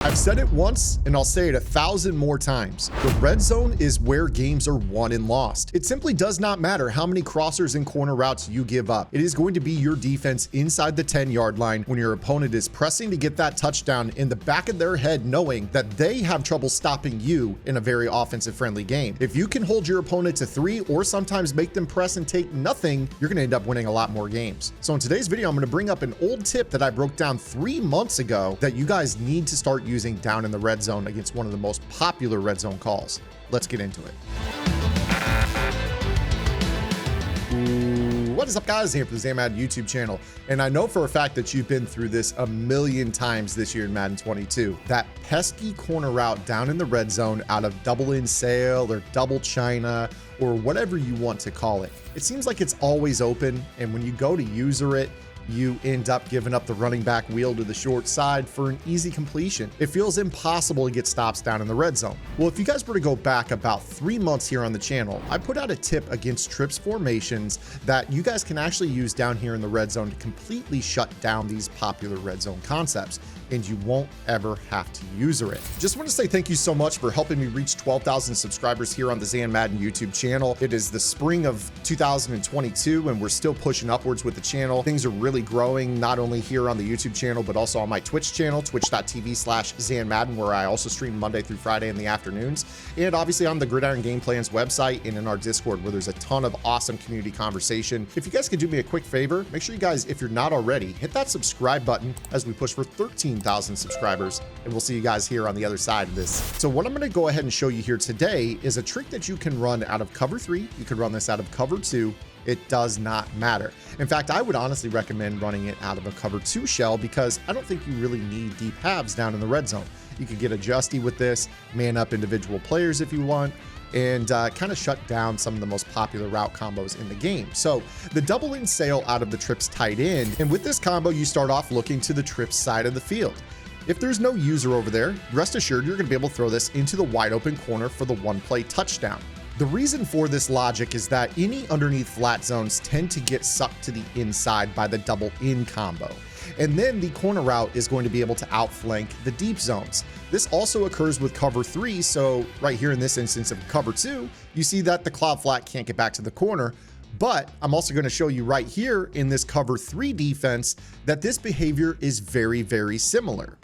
I've said it once and I'll say it 1,000 more times. The red zone is where games are won and lost. It simply does not matter how many crossers and corner routes you give up. It is going to be your defense inside the 10-yard line when your opponent is pressing to get that touchdown in the back of their head, knowing that they have trouble stopping you in a very offensive friendly game. If you can hold your opponent to 3 or sometimes make them press and take nothing, you're going to end up winning a lot more games. So in today's video, I'm going to bring up an old tip that I broke down 3 months ago that you guys need to start using down in the red zone against one of the most popular red zone calls. Let's get into it. What is up, guys? Here for the Madden YouTube channel. And I know for a fact that you've been through this a million times this year in Madden 22. That pesky corner route down in the red zone out of double in sail or double China or whatever you want to call it. It seems like it's always open, and when you go to user it, you end up giving up the running back wheel to the short side for an easy completion. It feels impossible to get stops down in the red zone. Well, if you guys were to go back about 3 months here on the channel, I put out a tip against trips formations that you guys can actually use down here in the red zone to completely shut down these popular red zone concepts, and you won't ever have to user it. Just want to say thank you so much for helping me reach 12,000 subscribers here on the Madden YouTube channel. It is the spring of 2022 and we're still pushing upwards with the channel. Things are really growing, not only here on the YouTube channel, but also on my Twitch channel, twitch.tv/ZanMadden, where I also stream Monday through Friday in the afternoons. And obviously on the Gridiron Game Plans website and in our Discord, where there's a ton of awesome community conversation. If you guys could do me a quick favor, make sure you guys, if you're not already, hit that subscribe button as we push for 13,000 subscribers, and we'll see you guys here on the other side of this. So what I'm going to go ahead and show you here today is a trick that you can run out of cover 3. You could run this out of cover 2. It does not matter. In fact, I would honestly recommend running it out of a cover 2 shell because I don't think you really need deep halves down in the red zone. You could get adjusty with this, man up individual players if you want, and kind of shut down some of the most popular route combos in the game. So the double in sail out of the trips tight end, and with this combo, you start off looking to the trips side of the field. If there's no user over there, rest assured you're going to be able to throw this into the wide open corner for the one-play touchdown. The reason for this logic is that any underneath flat zones tend to get sucked to the inside by the double in combo. And then the corner route is going to be able to outflank the deep zones. This also occurs with cover 3. So right here in this instance of cover 2, you see that the cloud flat can't get back to the corner. But I'm also going to show you right here in this cover 3 defense that this behavior is very, very similar.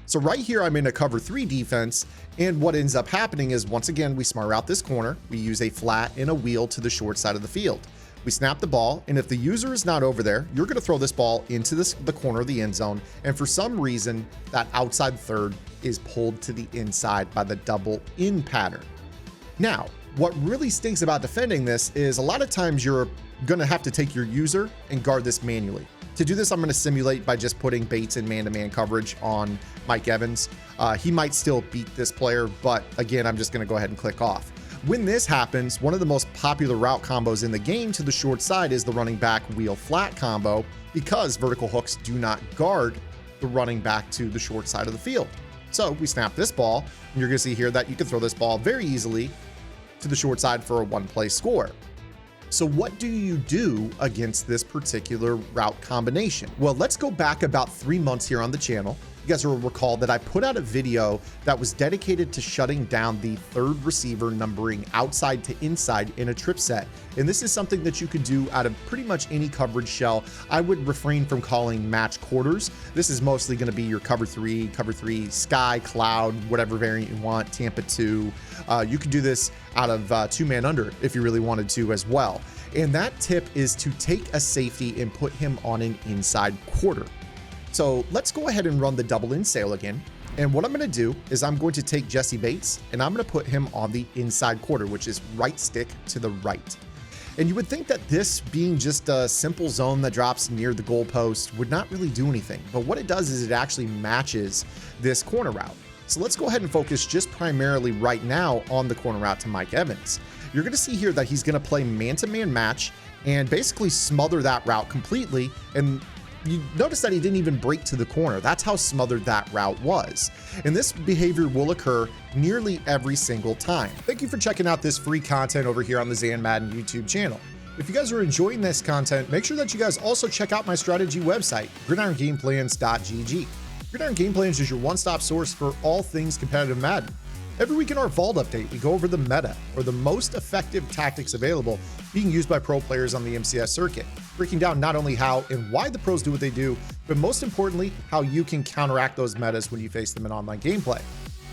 So right here, I'm in a cover 3 defense, and what ends up happening is, once again, we smart out this corner. We use a flat and a wheel to the short side of the field. We snap the ball, and if the user is not over there, you're going to throw this ball into the corner of the end zone, and for some reason, that outside third is pulled to the inside by the double in pattern. Now, what really stinks about defending this is a lot of times you're going to have to take your user and guard this manually. To do this, I'm going to simulate by just putting Bates in man-to-man coverage on Mike Evans. He might still beat this player, but again, I'm just going to go ahead and click off. When this happens, one of the most popular route combos in the game to the short side is the running back wheel flat combo, because vertical hooks do not guard the running back to the short side of the field. So we snap this ball, and you're going to see here that you can throw this ball very easily to the short side for a one-play score. So what do you do against this particular route combination? Well, let's go back about 3 months here on the channel. You guys will recall that I put out a video that was dedicated to shutting down the third receiver numbering outside to inside in a trip set. And this is something that you could do out of pretty much any coverage shell. I would refrain from calling match quarters. This is mostly going to be your cover 3, sky, cloud, whatever variant you want, Tampa 2. You could do this out of 2-man under if you really wanted to as well. And that tip is to take a safety and put him on an inside quarter. So let's go ahead and run the double in sail again. And what I'm going to do is I'm going to take Jesse Bates and I'm going to put him on the inside quarter, which is right stick to the right. And you would think that this being just a simple zone that drops near the goalpost would not really do anything. But what it does is it actually matches this corner route. So let's go ahead and focus just primarily right now on the corner route to Mike Evans. You're going to see here that he's going to play man-to-man match and basically smother that route completely. And you notice that he didn't even break to the corner. That's how smothered that route was. And this behavior will occur nearly every single time. Thank you for checking out this free content over here on the Madden YouTube channel. If you guys are enjoying this content, make sure that you guys also check out my strategy website, gridirongameplans.gg. Gridiron Game Plans is your one-stop source for all things competitive Madden. Every week in our Vault update, we go over the meta, or the most effective tactics available being used by pro players on the MCS circuit, breaking down not only how and why the pros do what they do, but most importantly, how you can counteract those metas when you face them in online gameplay.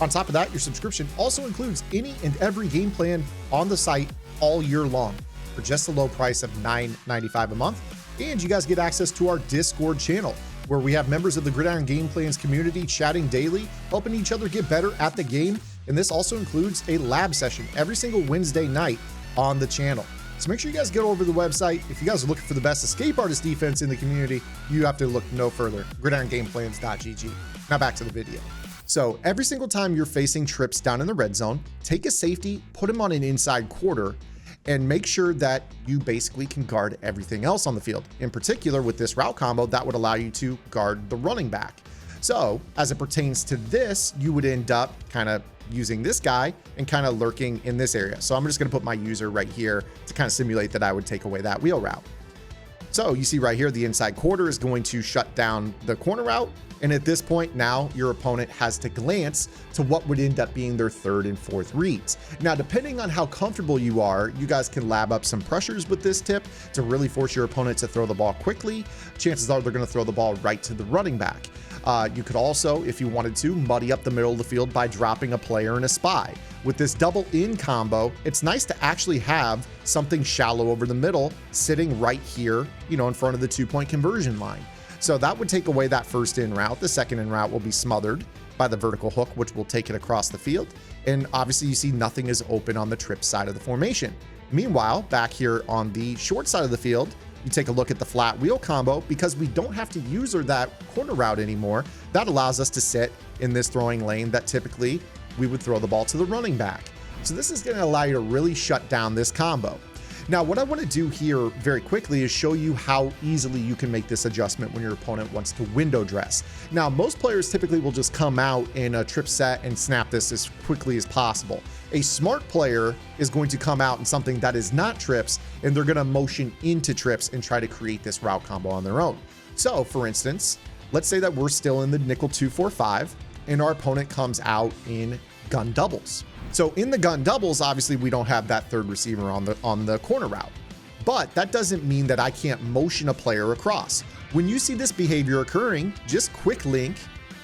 On top of that, your subscription also includes any and every game plan on the site all year long for just a low price of $9.95 a month. And you guys get access to our Discord channel, where we have members of the Gridiron Game Plans community chatting daily, helping each other get better at the game. And this also includes a lab session every single Wednesday night on the channel. So make sure you guys get over to the website. If you guys are looking for the best escape artist defense in the community, you have to look no further. gridirongameplans.gg. Now back to the video. So every single time you're facing trips down in the red zone, take a safety, put him on an inside quarter, and make sure that you basically can guard everything else on the field. In particular, with this route combo, that would allow you to guard the running back. So as it pertains to this, you would end up kind of using this guy and kind of lurking in this area. So I'm just going to put my user right here to kind of simulate that I would take away that wheel route. So you see right here, the inside quarter is going to shut down the corner route. And at this point, now your opponent has to glance to what would end up being their third and fourth reads. Now, depending on how comfortable you are, you guys can lab up some pressures with this tip to really force your opponent to throw the ball quickly. Chances are they're going to throw the ball right to the running back. You could also, if you wanted to, muddy up the middle of the field by dropping a player and a spy. With this double in combo, it's nice to actually have something shallow over the middle sitting right here, in front of the 2-point conversion line. So that would take away that first in route. The second in route will be smothered by the vertical hook, which will take it across the field. And obviously you see nothing is open on the trip side of the formation. Meanwhile, back here on the short side of the field, you take a look at the flat wheel combo. Because we don't have to use that corner route anymore, that allows us to sit in this throwing lane that typically we would throw the ball to the running back. So this is going to allow you to really shut down this combo. Now, what I want to do here very quickly is show you how easily you can make this adjustment when your opponent wants to window dress. Now, most players typically will just come out in a trip set and snap this as quickly as possible. A smart player is going to come out in something that is not trips, and they're going to motion into trips and try to create this route combo on their own. So, for instance, let's say that we're still in the nickel 2-4-5, and our opponent comes out in gun doubles. So in the gun doubles, obviously we don't have that third receiver on the corner route, but that doesn't mean that I can't motion a player across. When you see this behavior occurring, just quick link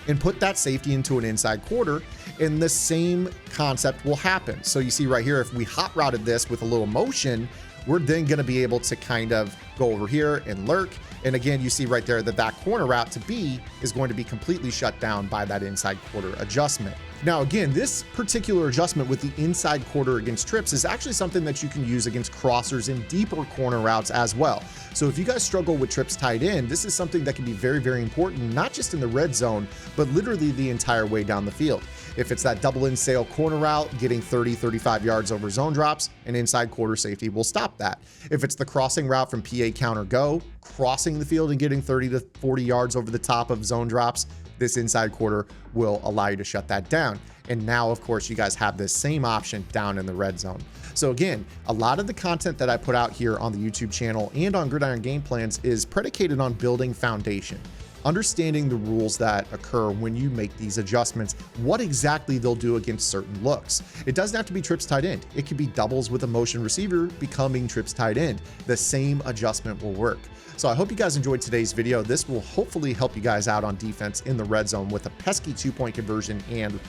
and put that safety into an inside quarter, and the same concept will happen. So you see right here, if we hot routed this with a little motion, we're then going to be able to kind of go over here and lurk. And again, you see right there that that corner route to B is going to be completely shut down by that inside quarter adjustment. Now, again, this particular adjustment with the inside quarter against trips is actually something that you can use against crossers and deeper corner routes as well. So if you guys struggle with trips tight end, this is something that can be very, very important, not just in the red zone, but literally the entire way down the field. If it's that double in sail corner route, getting 30, 35 yards over zone drops, an inside quarter safety will stop that. If it's the crossing route from PA counter go, crossing the field and getting 30 to 40 yards over the top of zone drops, this inside quarter will allow you to shut that down. And now, of course, you guys have this same option down in the red zone. So again, a lot of the content that I put out here on the YouTube channel and on Gridiron Game Plans is predicated on building foundation, understanding the rules that occur when you make these adjustments, what exactly they'll do against certain looks. It doesn't have to be trips tight end. It could be doubles with a motion receiver becoming trips tight end. The same adjustment will work. So I hope you guys enjoyed today's video. This will hopefully help you guys out on defense in the red zone with a pesky 2-point conversion and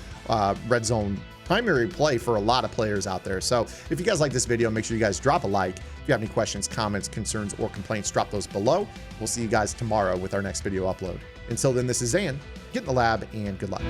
red zone primary play for a lot of players out there. So if you guys like this video, make sure you guys drop a like. If you have any questions, comments, concerns, or complaints, drop those below. We'll see you guys tomorrow with our next video upload. Until then, this is Zan. Get in the lab and good luck.